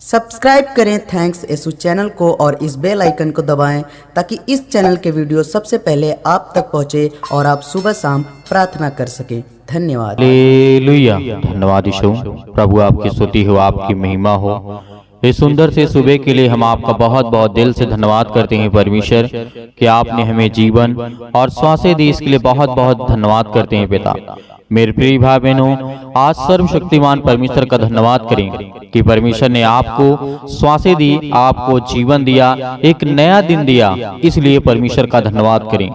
Subscribe करें thanks Yesu channel को और इस बेल आइकन को दबाएं ताकि इस चैनल के वीडियो सबसे पहले आप तक पहुंचे और आप सुबह शाम प्रार्थना कर सकें। धन्यवाद। हालेलुया। धन्यवाद यीशु। प्रभु आपकी स्तुति हो, आपकी महिमा हो। इस सुंदर से सुबह के लिए हम आपका बहुत बहुत दिल से धन्यवाद करते हैं परमेश्वर कि आपने हमें जीवन और श्वासें दी, इसके लिए बहुत बहुत धन्यवाद करते हैं पिता। मेरे प्रिय भाई बहनों, आज सर्वशक्तिमान परमेश्वर का धन्यवाद करें कि परमेश्वर ने आपको श्वासें दी, आपको जीवन दिया, एक नया दिन दिया। इसलिए परमेश्वर का धन्यवाद करें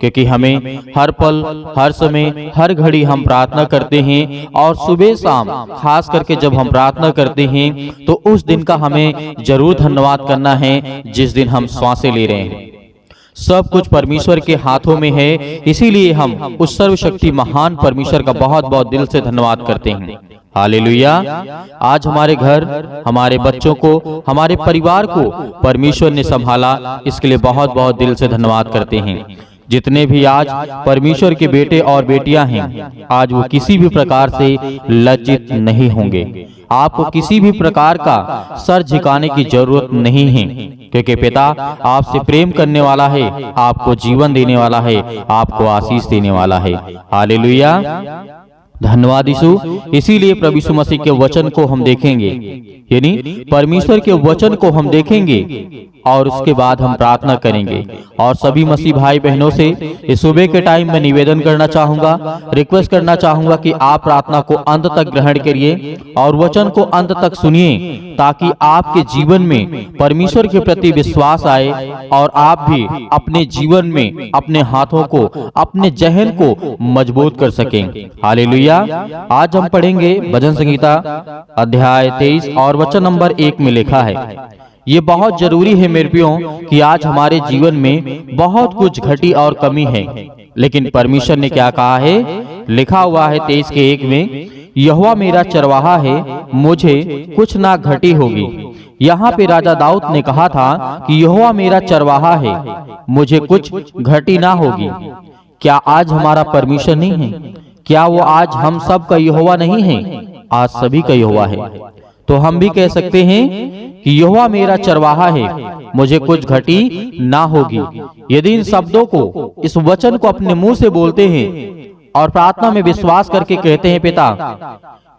क्योंकि हमें हर पल, हर समय, हर घड़ी हम प्रार्थना करते हैं और सुबह शाम खास करके जब हम प्रार्थना करते हैं तो उस दिन का हमें जरूर धन्यवाद करना है जिस दिन हम श्वासें ले रहे हैं। सब कुछ परमेश्वर के हाथों में है, इसीलिए हम उस सर्वशक्ति महान परमेश्वर का बहुत बहुत दिल से धन्यवाद करते हैं। हालेलुया। आज हमारे घर, हमारे बच्चों को, हमारे परिवार को परमेश्वर ने संभाला, इसके लिए बहुत बहुत दिल से धन्यवाद करते हैं। जितने भी आज परमेश्वर के बेटे और बेटियां हैं, आज वो किसी भी प्रकार से लज्जित नहीं होंगे। आपको किसी भी प्रकार का सर झुकाने की जरूरत नहीं है क्योंकि पिता आपसे प्रेम करने वाला है, आपको जीवन देने वाला है, आपको आशीष देने वाला है। हालेलुया। धन्यवाद यीशु। इसीलिए प्रभु यीशु मसीह के वचन को हम देखेंगे, यानी परमेश्वर के वचन को हम देखेंगे और उसके बाद हम प्रार्थना करेंगे। और सभी मसीह भाई बहनों से इस सुबह के टाइम में निवेदन करना चाहूंगा, रिक्वेस्ट करना चाहूंगा कि आप प्रार्थना को अंत तक ग्रहण करिए और वचन को अंत तक सुनिए ताकि आपके जीवन में परमेश्वर के प्रति विश्वास आए और आप भी अपने जीवन में अपने हाथों को, अपने जहन को मजबूत कर सकें। हालेलुया। आज हम पढ़ेंगे भजन संहिता अध्याय 23 और वचन नंबर 1 में लिखा है। ये बहुत जरूरी है मेरे प्रियो कि आज हमारे जीवन में बहुत कुछ घटी और कमी है, लेकिन परमेश्वर ने क्या कहा है? लिखा हुआ है 23 के 1 में, यहोवा मेरा चरवाहा है, मुझे कुछ ना घटी होगी। यहाँ पे राजा दाऊद ने कहा था कि यहोवा मेरा चरवाहा है, मुझे कुछ घटी ना होगी। क्या आज हमारा परमेश्वर नहीं है? क्या वो आज हम सब का यहोवा नहीं है? आज सभी का यहोवा है। तो हम भी कह सकते हैं कि यहोवा मेरा चरवाहा है, मुझे कुछ घटी ना होगी। यदि इन शब्दों को, इस वचन को अपने मुंह से बोलते हैं और प्रार्थना में विश्वास करके कहते हैं पिता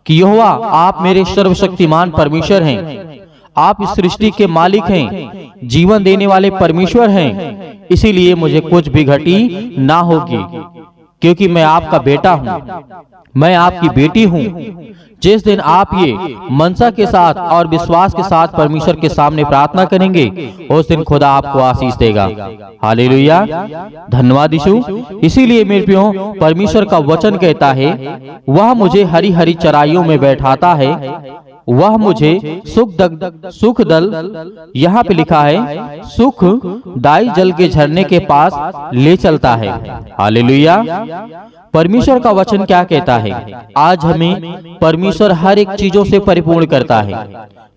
कि यहोवा आप मेरे सर्वशक्तिमान परमेश्वर हैं, आप इस सृष्टि के मालिक हैं, जीवन देने वाले परमेश्वर हैं, इसीलिए मुझे कुछ भी घटी ना होगी क्योंकि मैं आपका बेटा हूं, मैं आपकी बेटी हूं। जिस दिन आप ये मनसा के साथ और विश्वास के साथ परमेश्वर के सामने प्रार्थना करेंगे, उस दिन खुदा आपको आशीष देगा। हालेलुया। धन्यवाद यीशु। इसीलिए मेरे प्रियो, परमेश्वर का वचन कहता है, वह मुझे हरी हरी चराइयों में बैठाता है, वह मुझे सुख दल, यहाँ पे लिखा है सुख दाई जल के झरने के पास ले चलता है। हालेलुया। परमेश्वर का वचन क्या कहता है? आज हमें परमेश्वर हर एक चीजों से परिपूर्ण करता है।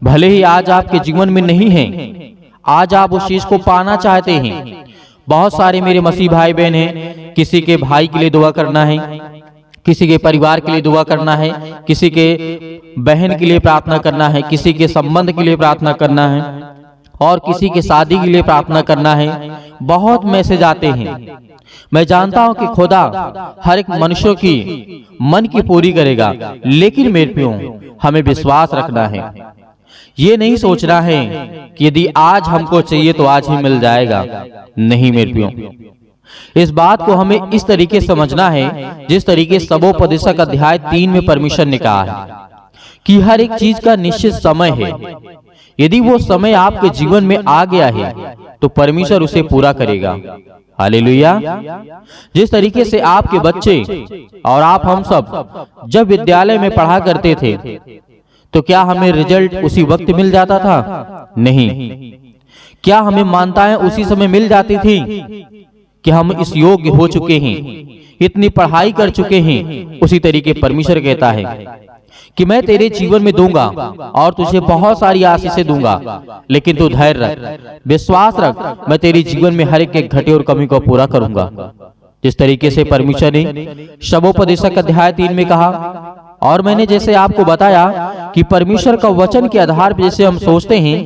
भले ही आज आपके जीवन में नहीं है, आज आप उस चीज को पाना चाहते हैं। बहुत सारे मेरे मसीह भाई बहन हैं, किसी के भाई के लिए दुआ करना है, किसी के परिवार के लिए दुआ करना है, किसी के बहन के लिए प्रार्थना करना है, किसी के संबंध के लिए प्रार्थना करना है और किसी के शादी के लिए प्रार्थना करना है। बहुत मैसेज आते हैं। मैं जानता हूं कि खुदा हर एक मनुष्य की मन की पूरी करेगा, लेकिन मेरे प्रियो हमें विश्वास रखना है। ये नहीं सोचना है कि यदि आज हमको चाहिए तो आज ही मिल जाएगा। नहीं मेरे प्रियो, इस बात को हमें इस तरीके समझना है जिस तरीके सबोपदेशक अध्याय 3 में परमेश्वर ने कहा है कि हर एक चीज का निश्चित समय है। यदि वो समय आपके जीवन में आ गया है तो परमेश्वर उसे पूरा करेगा। हालेलुया। जिस तरीके से आपके बच्चे और हम सब जब विद्यालय में पढ़ा करते थे तो क्या हमें रिजल्ट उसी वक्त मिल जाता था? नहीं। क्या हमें मान्यताएं उसी समय मिल जाती थी कि हम इस योग्य हो चुके हैं, इतनी पढ़ाई कर चुके हैं? उसी तरीके परमेश्वर कहता है कि मैं तेरे जीवन में दूंगा और तुझे बहुत सारी आशीषें दूंगा, लेकिन तू धैर्य रख, विश्वास रख, मैं तेरे जीवन में हर एक घटी और कमी को पूरा करूंगा। जिस तरीके से परमेश्वर ने सबोपदेशक अध्याय 3 में कहा और मैंने जैसे आपको बताया कि परमेश्वर का वचन के आधार पर जैसे हम सोचते हैं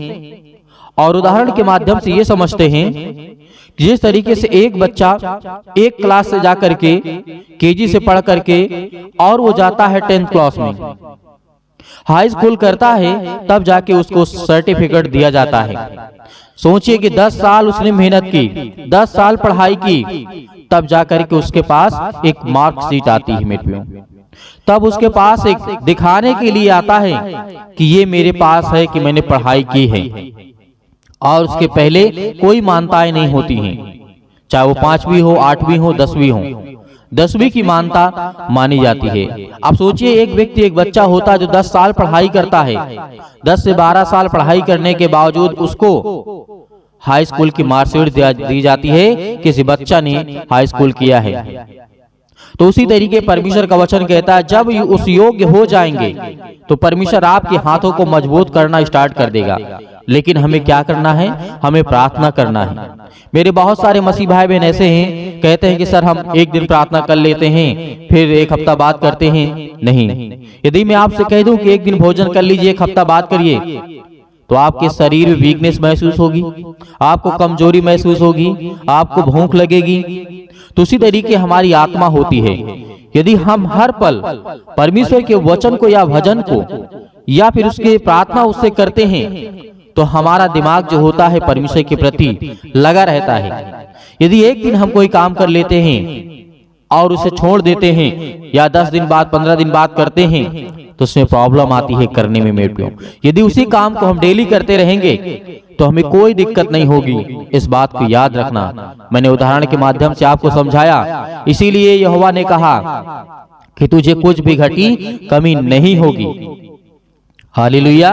और उदाहरण के माध्यम से ये समझते हैं कि जिस तरीके से एक बच्चा एक क्लास से जाकर के केजी से पढ़ करके और वो जाता है 10th क्लास में, हाई स्कूल करता है, तब जाके उसको सर्टिफिकेट दिया जाता है। सोचिए कि 10 साल उसने मेहनत की, 10 साल पढ़ाई की, तब जाकर के उसके पास एक मार्कशीट आती है मेरे प्यो। तब उसके पास एक दिखाने के लिए आता है कि ये मेरे पास है कि मैंने पढ़ाई की है। और उसके पहले कोई मान्यताएं नहीं होती हैं, चाहे वो 5वीं हो, 8वीं हो, 10वीं हो। 10वीं की मान्यता मानी जाती है। अब सोचिए एक व्यक्ति, एक बच्चा होता है जो 10 साल पढ़ाई करता है, 10 से 12 साल पढ़ाई करने के बावजूद उसको हाई स्कूल की मार्कशीट दी जाती है, किसी बच्चा ने हाई स्कूल किया है। तो उसी तरीके परमेश्वर का वचन कहता है जब उस योग्य हो जाएंगे तो परमेश्वर आपके हाथों को मजबूत करना स्टार्ट कर देगा। लेकिन हमें क्या करना है? हमें प्रार्थना करना है। मेरे बहुत सारे मसीह भाई बहन ऐसे हैं, कहते हैं कि सर हम एक दिन प्रार्थना कर लेते हैं, फिर एक हफ्ता बाद करते हैं। नहीं, यदि मैं आपसे कह दूं कि एक दिन भोजन कर लीजिए, एक हफ्ता बाद करिए, तो आपके शरीर में वीकनेस महसूस होगी, आपको कमजोरी महसूस होगी, आपको भूख लगेगी। तो उसी तरीके हमारी आत्मा होती है। यदि हम हर पल परमेश्वर के वचन को या भजन को या फिर उसके प्रार्थना उससे करते हैं तो हमारा दिमाग जो होता है परमेश्वर के प्रति लगा रहता है। यदि एक दिन हम कोई काम कर लेते हैं और उसे छोड़ देते हैं या 10 दिन बाद 15 दिन बाद करते हैं तो उसमें प्रॉब्लम आती है करने में मेरे को। यदि उसी काम को हम डेली करते रहेंगे तो हमें कोई दिक्कत नहीं होगी। इस बात को याद रखना। मैंने उदाहरण के माध्यम से आपको समझाया। इसीलिए यहोवा ने कहा कि तुझे कुछ भी घटी कमी नहीं होगी। हालेलुया।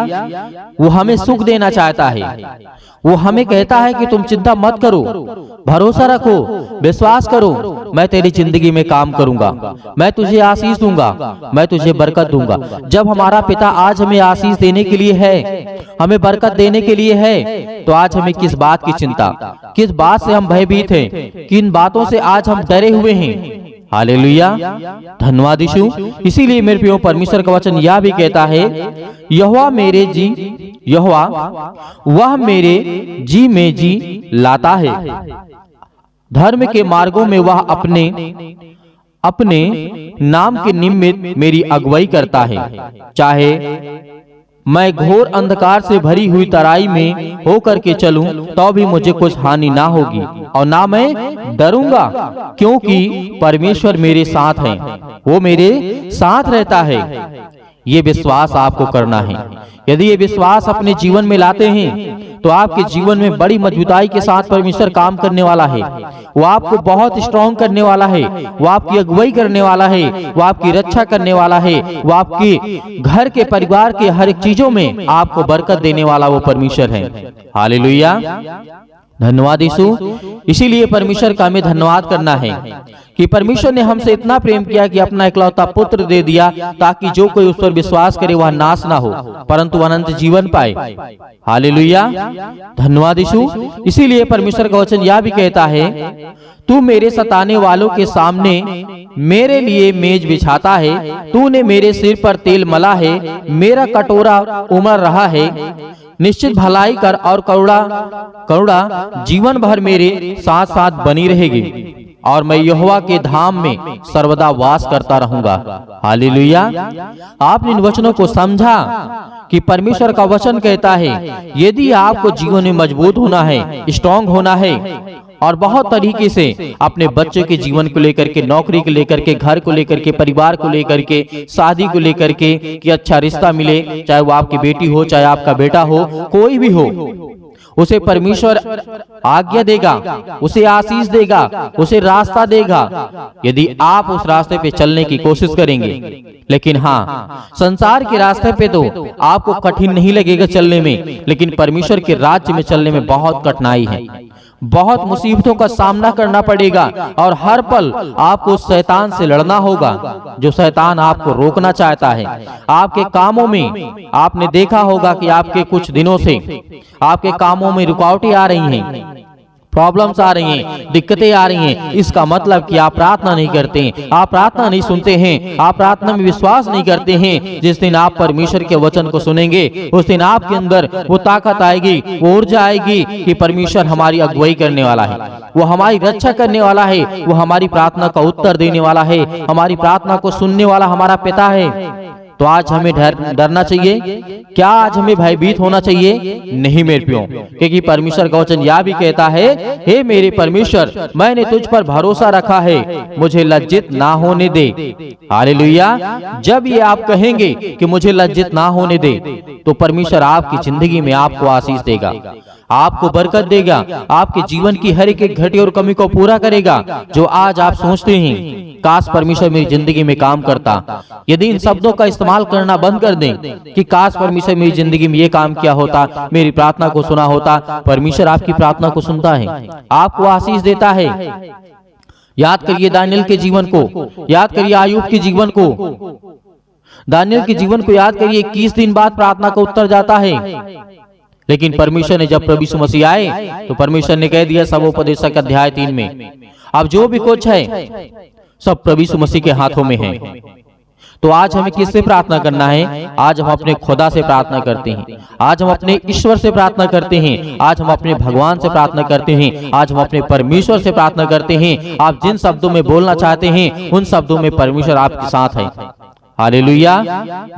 वो हमें सुख देना चाहता है। वो हमें कहता है कि तुम चिंता मत करो, भरोसा रखो, विश्वास करो, मैं तेरी जिंदगी में काम करूंगा, मैं तुझे आशीष दूंगा, मैं तुझे बरकत दूंगा। जब हमारा पिता आज हमें आशीष देने के लिए है, हमें बरकत देने के लिए है, तो आज हमें किस बात की चिंता, किस बात से हम भयभीत हैं, किन बातों से आज हम डरे हुए हैं। हालेलुया, धन्यवाद यीशु। इसीलिए मेरे प्रियो परमेश्वर का वचन यह भी कहता है, यहोवा वह मेरे जी में जी लाता है, धर्म के मार्गों में वह अपने नाम के निमित्त मेरी अगुवाई करता है। चाहे मैं घोर अंधकार से भरी हुई तराई में होकर के चलूं तो भी मुझे कुछ हानि ना होगी और ना मैं डरूंगा, क्योंकि परमेश्वर मेरे साथ है, वो मेरे साथ रहता है। ये विश्वास आपको करना है। यदि ये विश्वास अपने जीवन में लाते हैं तो आपके जीवन में बड़ी मजबूताई के साथ परमेश्वर काम करने वाला है। वो आपको बहुत स्ट्रॉन्ग करने वाला है, वो आपकी अगुवाई करने वाला है, वो आपकी रक्षा करने वाला है, वो आपके घर के परिवार के हर एक चीजों में आपको बरकत देने वाला वो परमेश्वर है। हालेलुया, धन्यवाद यीशु। इसीलिए परमेश्वर का हमें धन्यवाद करना है कि परमेश्वर ने हमसे इतना प्रेम किया कि अपना इकलौता पुत्र दे दिया ताकि जो कोई उस पर विश्वास करे वह नाश ना हो परंतु अनंत जीवन पाए। हालेलुया, धन्यवाद यीशु। इसीलिए परमेश्वर का वचन यह भी कहता है, तू मेरे सताने वालों के सामने मेरे लिए मेज बिछाता है, तूने मेरे सिर पर तेल मला है, मेरा कटोरा उमड़ रहा है। निश्चित भलाई कर और करुणा जीवन भर मेरे साथ साथ बनी रहेगी और मैं यहोवा के धाम में सर्वदा वास करता रहूंगा। हालेलुया। आपने इन वचनों को समझा कि परमेश्वर का वचन कहता है यदि आपको जीवन में मजबूत होना है, स्ट्रांग होना है और बहुत तरीके से अपने बच्चे के जीवन को लेकर के, नौकरी को लेकर के, घर को लेकर के, परिवार को लेकर के, शादी को लेकर के कि अच्छा रिश्ता मिले, चाहे वो आपकी बेटी हो, चाहे आपका बेटा हो, कोई भी हो, उसे परमेश्वर आज्ञा देगा, उसे आशीष देगा, उसे रास्ता देगा यदि आप उस रास्ते पे चलने की कोशिश करेंगे। लेकिन हाँ, संसार के रास्ते पे तो आपको कठिन नहीं लगेगा चलने में, लेकिन परमेश्वर के राज्य में चलने में बहुत कठिनाई है, बहुत मुसीबतों का सामना करना पड़ेगा और हर पल आपको शैतान से लड़ना होगा, जो शैतान आपको रोकना चाहता है। आपके कामों में आपने देखा होगा कि आपके कुछ दिनों से आपके कामों में रुकावटें आ रही हैं, प्रॉब्लम्स आ रही हैं, दिक्कतें आ रही हैं, इसका मतलब कि आप प्रार्थना नहीं करते हैं, आप प्रार्थना नहीं सुनते हैं, आप प्रार्थना में विश्वास नहीं करते हैं। जिस दिन आप परमेश्वर के वचन को सुनेंगे उस दिन आपके अंदर वो ताकत आएगी, वो ऊर्जा आएगी कि परमेश्वर हमारी अगुवाई करने वाला है, वो हमारी रक्षा करने वाला है, वो हमारी प्रार्थना का उत्तर देने वाला है, हमारी प्रार्थना को सुनने वाला हमारा पिता है। तो आज हमें डरना चाहिए क्या? आज हमें भयभीत होना चाहिए? नहीं मेरे प्रियो, क्योंकि परमेश्वर का वचन यह भी कहता है, हे मेरे परमेश्वर, मैंने तुझ पर भरोसा रखा है, मुझे लज्जित ना होने दे। हालेलुया। जब ये आप कहेंगे कि मुझे लज्जित ना होने दे, तो परमेश्वर आपकी जिंदगी में आपको आशीष देगा, आपको बरकत देगा, आपके जीवन की हर एक घटी और कमी को पूरा करेगा। जो आज आप सोचते हैं काश परमेश्वर मेरी जिंदगी में काम करता, यदि इन शब्दों का इस्तेमाल करना बंद कर दें कि काश परमेश्वर मेरी जिंदगी में ये काम किया होता, मेरी प्रार्थना को सुना होता। परमेश्वर आपकी प्रार्थना को सुनता है, आपको आशीष देता है। याद करिए दानियेल के जीवन को, याद करिए आयूब के जीवन को, दानियेल के जीवन को याद करिए। 21 दिन बाद प्रार्थना का उत्तर जाता है, लेकिन परमेश्वर ने जब प्रभु यीशु मसीह आए तो परमेश्वर ने कह दिया सबोपदेशक अध्याय 3 में, अब जो भी कुछ है सब प्रभु यीशु मसीह के हाथों में है। तो आज हमें किससे प्रार्थना करना है? आज हम अपने खुदा से प्रार्थना करते हैं, आज हम अपने ईश्वर से प्रार्थना करते हैं, आज हम अपने भगवान से प्रार्थना करते हैं, आज हम अपने परमेश्वर से प्रार्थना करते हैं। आप जिन शब्दों में बोलना चाहते हैं उन शब्दों में परमेश्वर आपके साथ है। हालेलुया,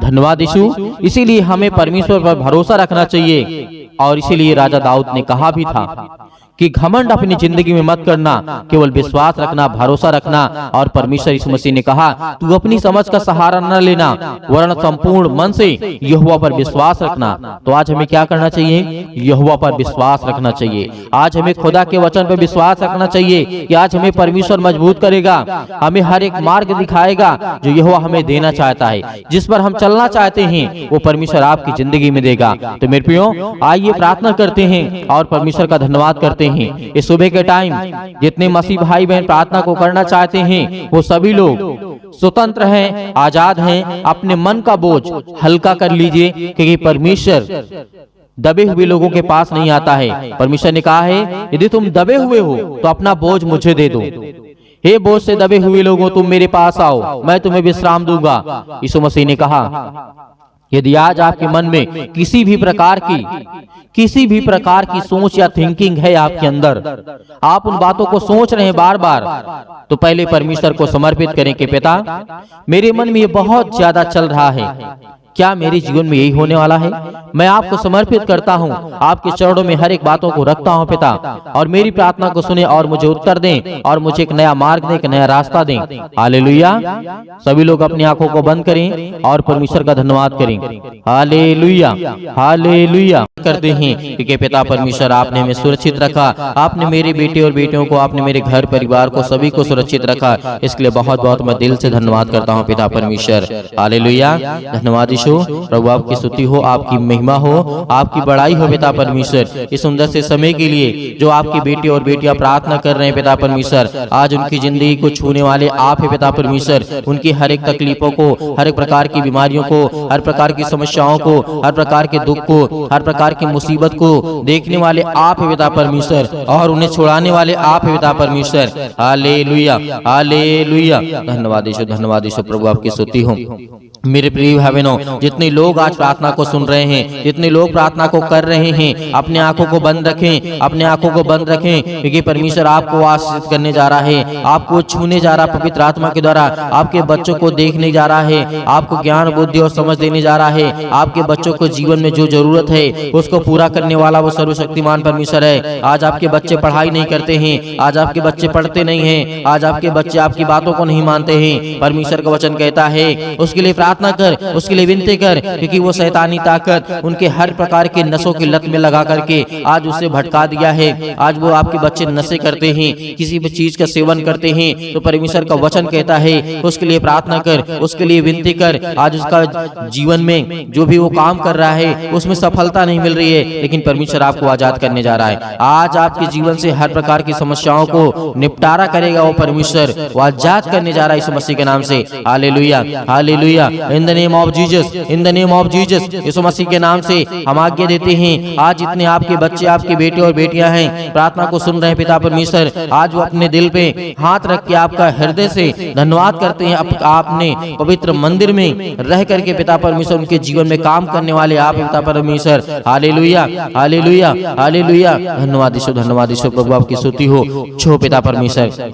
धन्यवाद यीशु। इसीलिए हमें परमेश्वर पर भरोसा रखना चाहिए, और इसीलिए राजा दाऊद ने कहा भी था कि घमंड अपनी जिंदगी में मत करना, केवल विश्वास रखना, भरोसा रखना। और परमेश्वर यीशु मसीह ने कहा, तू अपनी समझ का सहारा न लेना, वरन संपूर्ण मन से यहोवा पर विश्वास रखना। तो आज हमें क्या करना चाहिए? यहोवा पर विश्वास रखना चाहिए। आज हमें खुदा के वचन पर विश्वास रखना चाहिए कि आज हमें परमेश्वर मजबूत करेगा, हमें हर एक मार्ग दिखाएगा जो यहोवा हमें देना चाहता है, जिस पर हम चलना चाहते हैं वो परमेश्वर आपकी जिंदगी में देगा। तो मेरे प्रियो, आइए प्रार्थना करते हैं और परमेश्वर का धन्यवाद करते हैं। इस सुबह के टाइम जितने मसीह भाई बहन प्रार्थना को करना चाहते हैं वो सभी लोग स्वतंत्र हैं, आजाद हैं। अपने मन का बोझ हल्का कर लीजिए, क्योंकि परमेश्वर दबे हुए लोगों के पास नहीं आता है। परमेश्वर ने कहा है, यदि तुम दबे हुए हो तो अपना बोझ मुझे दे दो। हे बोझ से दबे हुए लोगों, तुम मेरे पास आओ, मैं तुम्हें विश्राम दूंगा। यीशु मसीह ने कहा, यदि आज आपके मन में किसी भी प्रकार की सोच या थिंकिंग है आपके अंदर, आप उन बातों को सोच रहे हैं बार बार, तो पहले परमेश्वर को समर्पित करें कि पिता, मेरे मन में ये बहुत ज्यादा चल रहा है, क्या मेरे जीवन में यही होने वाला है? मैं आपको समर्पित करता हूँ, आपके चरणों में हर एक बातों को रखता हूँ पिता, और मेरी प्रार्थना को सुने और मुझे उत्तर दें, और मुझे एक नया मार्ग दें, एक नया रास्ता दें। हालेलुया। सभी लोग अपनी आंखों को बंद करें और परमेश्वर का धन्यवाद करें। हालेलुया, हालेलुया करते हैं, क्योंकि पिता परमेश्वर आपने हमें सुरक्षित रखा, आपने मेरे बेटे और बेटियों को, आपने मेरे घर परिवार को, सभी को सुरक्षित रखा। इसके लिए बहुत बहुत मैं दिल से धन्यवाद करता हूँ पिता परमेश्वर। हालेलुया, धन्यवाद यीशु। प्रभु आपकी स्तुति हो, आपकी महिमा हो, आपकी बड़ाई हो पिता परमेश्वर। इस सुंदर से समय के लिए जो आपके बेटे और बेटियां प्रार्थना कर रहे हैं पिता परमेश्वर, आज उनकी जिंदगी को छूने वाले आप है पिता परमेश्वर। उनकी हर एक तकलीफों को, हर एक प्रकार की बीमारियों को, हर प्रकार की समस्याओं को, हर प्रकार के दुख को, हर प्रकार की मुसीबत को देखने वाले आप है पिता परमेश्वर, और उन्हें छुड़ाने वाले आप है पिता परमेश्वर। हालेलुया, हालेलुया, धन्यवाद यीशु, धन्यवाद यीशु। प्रभु आपकी स्तुति हो। मेरे प्रिय भाई बहनों, जितने लोग आज प्रार्थना को सुन रहे हैं, जितने लोग प्रार्थना को कर रहे हैं, अपने आंखों को बंद रखें, अपने आंखों को बंद रखें, क्योंकि परमेश्वर आपको आशीषित करने जा रहा है, आपको छूने जा रहा है पवित्र आत्मा के द्वारा, आपके बच्चों को देखने जा रहा है, आपको ज्ञान बुद्धि और समझ देने जा रहा है। आपके बच्चों को जीवन में जो जरूरत है उसको पूरा करने वाला वो सर्वशक्तिमान परमेश्वर है। आज आपके बच्चे पढ़ाई नहीं करते हैं, आज आपके बच्चे पढ़ते नहीं हैं, आज आपके बच्चे आपकी बातों को नहीं मानते हैं। परमेश्वर का वचन कहता है उसके लिए प्रार्थना कर, उसके लिए विनती कर, क्योंकि वो शैतानी ताकत उनके हर प्रकार के नशों की लत में लगा करके आज उसे भटका दिया है। आज वो आपके बच्चे नशे करते हैं, किसी भी चीज का सेवन करते हैं, तो परमेश्वर का वचन कहता है उसके लिए प्रार्थना कर, उसके लिए विनती कर। आज उसका जीवन में जो भी वो काम कर रहा है उसमें सफलता नहीं मिल रही है, लेकिन परमेश्वर आपको आजाद करने जा रहा है। आज आपके जीवन से हर प्रकार की समस्याओं को निपटारा करेगा वो परमेश्वर, वो आजाद करने जा रहा है इस मसीह के नाम से। Hallelujah, hallelujah. In the name of Jesus, in the name of Jesus. Yeshu Masih के नाम से हम आज्ञा देते हैं, आज जितने आपके बच्चे, आपके बेटे और बेटियां हैं, प्रार्थना को सुन रहे हैं पिता परमेश्वर, आज वो अपने दिल पे हाथ रख के आपका हृदय से धन्यवाद करते हैं। आपने पवित्र मंदिर में रह करके पिता परमेश्वर उनके जीवन में काम करने वाले आप पिता परमेश्वर। Hallelujah, hallelujah, hallelujah. धन्यवाद ईश्वर, धन्यवाद ईश्वर। प्रभु आपकी स्तुति हो छो पिता परमेश्वर।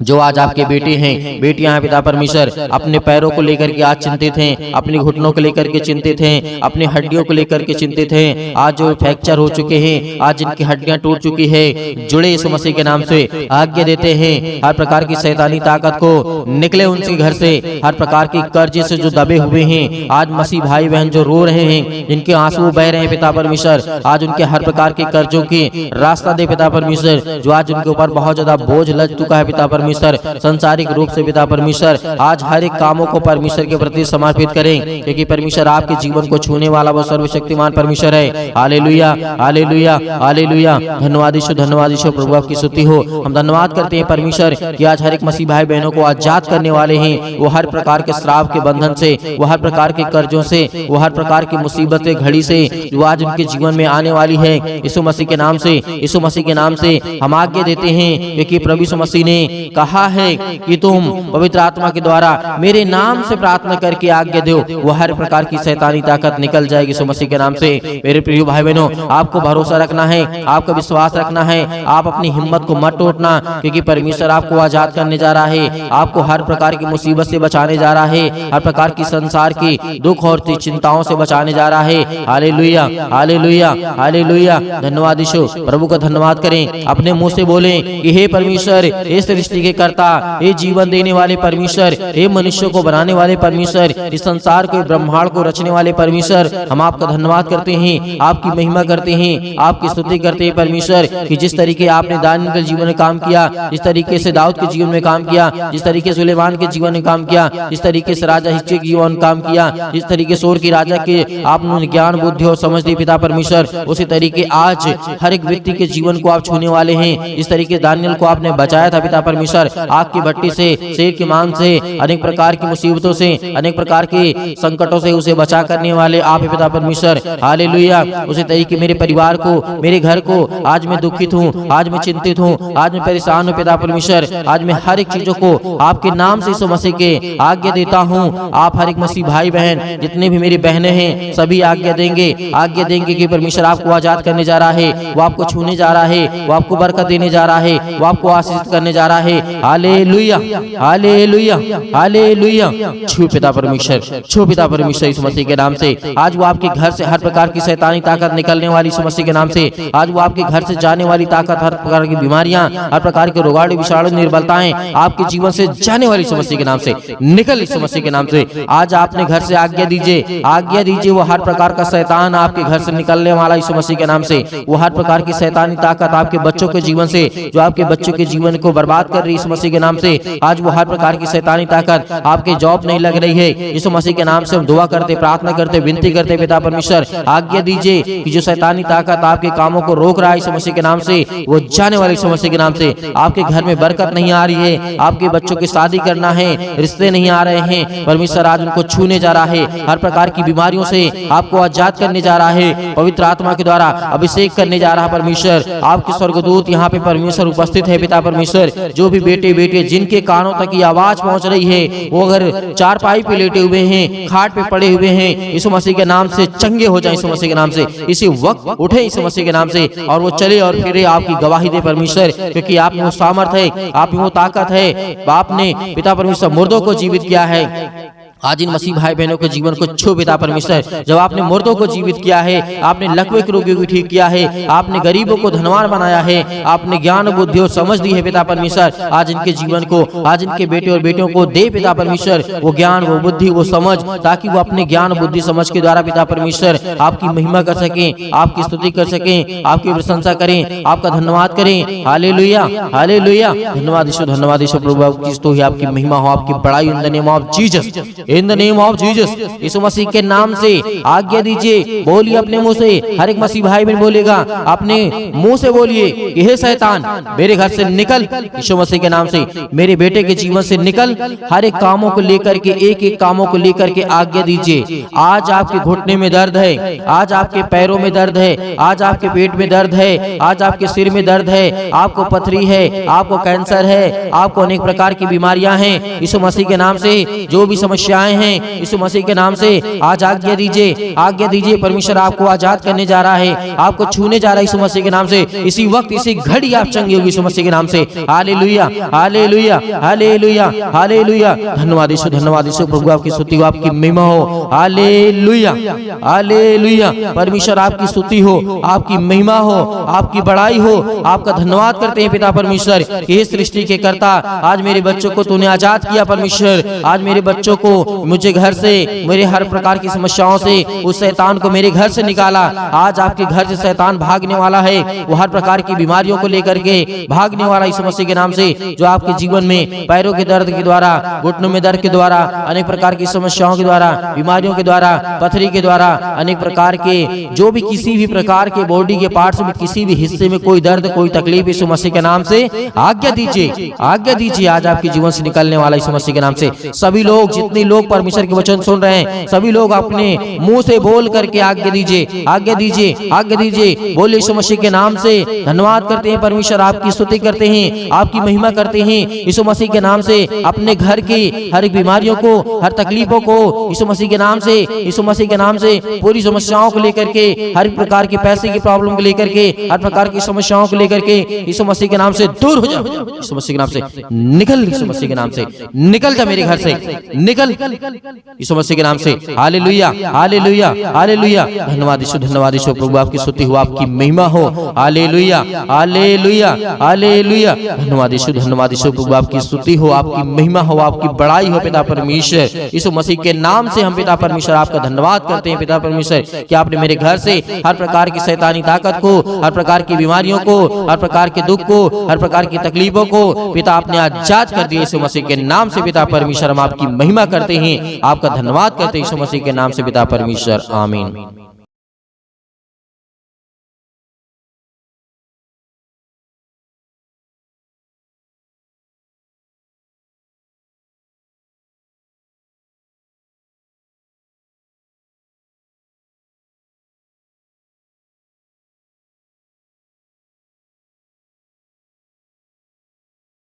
जो आज आपके बेटे हैं, बेटियां हैं पिता परमेश्वर, अपने पैरों को लेकर के आज चिंतित हैं, अपने घुटनों को लेकर के चिंतित हैं, अपनी हड्डियों को लेकर के चिंतित हैं, आज जो फ्रैक्चर हो चुके हैं, आज जिनकी हड्डियां टूट चुकी है, जुड़े यीशु मसीह के नाम से आज्ञा देते हैं, हर प्रकार की शैतानी ताकत को निकले उनके घर से, हर प्रकार की कर्ज से जो दबे हुए हैं, आज मसीह भाई बहन जो रो रहे हैं, जिनके आंसू बह रहे हैं पिता परमेश्वर, आज उनके हर प्रकार के कर्जों की रास्ता दे पिता परमेश्वर। जो आज उनके ऊपर बहुत ज्यादा बोझ लग चुका है पिता परमेश्वर, संसारिक रूप से पिता परमेश्वर, आज हर एक कामों को परमेश्वर के प्रति समर्पित करें, क्योंकि परमेश्वर आपके जीवन को छूने वाला वो सर्वशक्तिमान परमेश्वर है। Hallelujah, hallelujah, hallelujah. धन्यवाद ईश्वर, धन्यवाद ईश्वर। प्रभु आपकी स्तुति हो। हम धन्यवाद करते हैं परमेश्वर कि आज हर एक मसीह भाई बहनों को आजाद करने वाले हैं। वो हर प्रकार के श्राप के बंधन से, वो हर प्रकार के कर्जों से, वो हर प्रकार की मुसीबतें घड़ी से जो आज उनके जीवन में आने वाली है, यीशु मसीह के नाम से, यीशु मसीह के नाम से हम आज्ञा देते हैं, क्योंकि प्रभु यीशु मसीह ने कहा है कि तुम पवित्र आत्मा के द्वारा मेरे नाम से प्रार्थना करके आज्ञा दो, वो हर प्रकार की शैतानी ताकत निकल जाएगी यीशु मसीह के नाम से। मेरे प्रिय भाई बहनों, आपको भरोसा रखना है, आपका विश्वास रखना है, आप अपनी हिम्मत को मत टूटना, क्योंकि परमेश्वर आपको आजाद करने जा रहा है, आपको हर प्रकार की मुसीबत से बचाने जा रहा है, हर प्रकार की संसार की दुख और चिंताओं से बचाने जा रहा है। Hallelujah, hallelujah, hallelujah. धन्यवाद ईश्वर। प्रभु का धन्यवाद करें, अपने मुंह से बोलें कि हे परमेश्वर, हे सृष्टि के कर्ता, हे जीवन देने वाले परमेश्वर, हे मनुष्य को बनाने वाले परमेश्वर, इस संसार को, ब्रह्मांड को रचने वाले परमेश्वर, हम आपका धन्यवाद करते हैं, आपकी महिमा करते हैं, आपकी स्तुति करते हैं परमेश्वर, कि जिस तरीके आपने दानियेल के जीवन में काम किया, जिस तरीके से दाऊद के जीवन में काम किया, जिस तरीके से सुलेमान के जीवन में काम किया, जिस तरीके से राजा हिजकिय्याह के जीवन में काम किया, जिस तरीके से की राजा के आपने ज्ञान बुद्धि और समझ दी पिता परमेश्वर, उसी तरीके आज हर एक व्यक्ति के जीवन को आप छूने वाले हैं। इस तरीके दानियेल को आपने बचाया था पिता परमेश्वर, आग की भट्टी से, शेर के मांस से, अनेक प्रकार की मुसीबतों से, अनेक प्रकार के संकटों से उसे बचा करने वाले आप ही पिता परमेश्वर। हालेलुया। उसी तरीके मेरे परिवार को, मेरे घर को, आज मैं दुखित हूँ, आज मैं चिंतित हूँ, आज मैं परेशान हूँ पिता परमेश्वर, आज मैं हर एक चीजों को आपके नाम से यीशु मसीह के आज्ञा देता हूँ। आप हर एक मसीह भाई बहन, जितने भी मेरी बहनें हैं, सभी आज्ञा देंगे कि परमेश्वर आपको आजाद करने जा रहा है, वो आपको छूने जा रहा है, वो आपको बरकत देने जा रहा है, वो आपको आशीष करने जा रहा है। Hallelujah, hallelujah, hallelujah. छू पिता परमेश्वर, छू पिता परमेश्वर यीशु मसीह के नाम से। आज वो आपके घर से हर प्रकार की शैतानी ताकत निकलने वाली यीशु मसीह के नाम से। आज वो आपके घर से जाने वाली ताकत, हर प्रकार की बीमारियां, हर प्रकार के रोगाणु, विषाणु, निर्बलताएं आपके जीवन से जाने वाली यीशु मसीह के नाम से निकल यीशु मसीह के नाम से। आज आपने घर से आज्ञा दीजिए, आज्ञा दीजिए, वो हर प्रकार का शैतान आपके घर से निकलने वाला यीशु मसीह के नाम से। वो हर प्रकार की शैतानी ताकत आपके बच्चों के जीवन से, जो आपके बच्चों के जीवन को बर्बाद कर रही है यीशु मसीह के नाम से, आज वो हर प्रकार की शैतानी ताकत, आपके जॉब नहीं लग रही है, यीशु मसीह के नाम से हम दुआ करते, प्रार्थना करते, विनती करते पिता परमेश्वर, आज्ञा दीजिए कि जो शैतानी ताकत आपके कामों को रोक रहा है यीशु मसीह के नाम से, वो जाने वाले यीशु मसीह के नाम से। आपके घर में बरकत नहीं आ रही है, आपके बच्चों की शादी करना है, रिश्ते नहीं आ रहे हैं, परमेश्वर आज उनको छूने जा रहा है, हर प्रकार की बीमारियों से आपको आजाद करने जा रहा है, पवित्र आत्मा के द्वारा अभिषेक करने जा रहा है परमेश्वर। आपके स्वर्गदूत यहाँ पे परमेश्वर उपस्थित है पिता परमेश्वर। जो भी बेटे बेटे जिनके कानों तक ये आवाज पहुंच रही है, वो अगर चारपाई पे लेटे हुए हैं, खाट पे पड़े हुए हैं, यीशु मसीह के नाम से चंगे हो जाए, यीशु मसीह के नाम से इसी वक्त उठे यीशु मसीह के नाम से, और वो चले और फिरे आपकी गवाही दे परमेश्वर, क्योंकि आप में वो सामर्थ है, आप में वो ताकत है। आपने पिता परमेश्वर मुर्दों को जीवित किया है। आज इन मसीह भाई बहनों के जीवन को छू पिता परमेश्वर। जब आपने मुर्दों को जीवित किया है, आपने लकवे के रोगियों को ठीक किया है, आपने गरीबों को धनवान बनाया है, आपने ज्ञान बुद्धि और समझ दी है पिता परमेश्वर। आज इनके जीवन को, आज इनके बेटे और बेटियों को दे पिता परमेश्वर वो ज्ञान, वो बुद्धि, वो समझ, ताकि वो अपने ज्ञान बुद्धि समझ के द्वारा पिता परमेश्वर आपकी महिमा कर सकें, आपकी स्तुति कर सकें, आपकी प्रशंसा करें, आपका धन्यवाद करें। Hallelujah, hallelujah. धन्यवाद ईश्वर, धन्यवाद ईश्वर। प्रभु आपकी स्तुति, आपकी महिमा हो, आपकी बड़ाई in the name of Jesus. In the name of Jesus, Yeshu Masih के नाम से आज्ञा दीजिए। बोलिए अपने मुंह से, हर एक मसीह भाई बहन बोलेगा अपने मुंह से बोलिए कि हे शैतान मेरे घर से निकल, यीशु मसीह के नाम से मेरे बेटे के जीवन से निकल। हर एक कामों को लेकर के, एक एक कामों को लेकर के आज्ञा दीजिए। आज आपके घुटने में दर्द है, आज आपके पैरों में दर्द है, आज आपके पेट में दर्द है, आज आपके सिर में दर्द है, आपको पथरी है, आपको कैंसर है, आपको अनेक प्रकार की बीमारियां हैं, यीशु मसीह के नाम से जो भी समस्याएं हैं, यीशु मसीह के नाम से आज आज्ञा दीजिए, आज्ञा दीजिए। परमेश्वर आपको आजाद करने जा रहा है, आपको छूने जा रहा है यीशु मसीह के नाम से। इसी वक्त, इसी घड़ी आप चंगे होगी यीशु मसीह के नाम से। Hallelujah, hallelujah, hallelujah, hallelujah. धन्यवाद यीशु, धन्यवाद यीशु। प्रभु आपकी स्तुति हो, आपकी महिमा हो। Hallelujah, hallelujah. परमेश्वर आपकी स्तुति हो, आपकी महिमा हो, आपकी बड़ाई हो। आपका धन्यवाद करते हैं पिता परमेश्वर कि इस सृष्टि के कर्ता, आज मेरे बच्चों को तूने आजाद किया परमेश्वर। आज मेरे बच्चों को, मुझे घर से, मेरे हर प्रकार की समस्याओं से, उस शैतान को मेरे घर से निकाला। आज आपके घर से शैतान भागने वाला है, वो हर प्रकार की बीमारियों को लेकर के भागने वाला यीशु मसीह के नाम से। जो आपके जीवन में पैरों के दर्द के द्वारा, घुटनों में दर्द के द्वारा, अनेक प्रकार की समस्याओं के द्वारा, बीमारियों के द्वारा, पथरी के द्वारा, अनेक प्रकार के जो भी किसी भी प्रकार के बॉडी के पार्ट्स में किसी भी हिस्से में कोई दर्द, कोई तकलीफ, यीशु मसीह के नाम से आज्ञा दीजिए, आज्ञा दीजिए। आज आपके जीवन से निकलने वाला यीशु मसीह के नाम से सभी लोग, जितने लोग परमेश्वर के वचन सुन रहे हैं, सभी लोग अपने मुंह से बोल करके आज्ञा दीजिए, आज्ञा दीजिए, आज्ञा दीजिए। बोले यीशु मसीह के नाम से धन्यवाद करते हैं परमेश्वर, आपकी स्तुति करते हैं, आपकी महिमा करते हैं यीशु मसीह के नाम से। अपने घर की हर एक बीमारियों को, हर तकलीफों को यीशु मसीह के नाम से, यीशु मसीह के नाम से, पूरी समस्याओं को लेकर के, हर प्रकार की पैसे की प्रॉब्लम को लेकर के, हर प्रकार की समस्याओं को लेकर के यीशु मसीह के नाम से दूर हो जाओ। यीशु मसीह के नाम से निकल, यीशु मसीह के नाम से निकल जा मेरे घर से, निकल यीशु मसीह के नाम से। Hallelujah, hallelujah, hallelujah. धन्यवाद यीशु, धन्यवाद यीशु। प्रभु आपकी स्तुति हो, आपकी महिमा हो। Hallelujah, hallelujah, hallelujah. धन्यवाद यीशु, धन्यवाद यीशु। प्रभु आपकी स्तुति हो, आपकी महिमा हो, आपकी बड़ाई हो पिता परमेश्वर। यीशु मसीह के नाम से हम पिता परमेश्वर आपका धन्यवाद करते हैं पिता परमेश्वर कि आपने मेरे घर से हर प्रकार की शैतानी ताकत को, हर प्रकार की बीमारियों को, हर प्रकार के दुख को, हर प्रकार की तकलीफों को पिता आपने आजाद कर दिया यीशु मसीह के नाम से पिता परमेश्वर। हम आपकी महिमा करते हैं, आपका धन्यवाद करते हैं यीशु मसीह के नाम से पिता परमेश्वर। आमीन।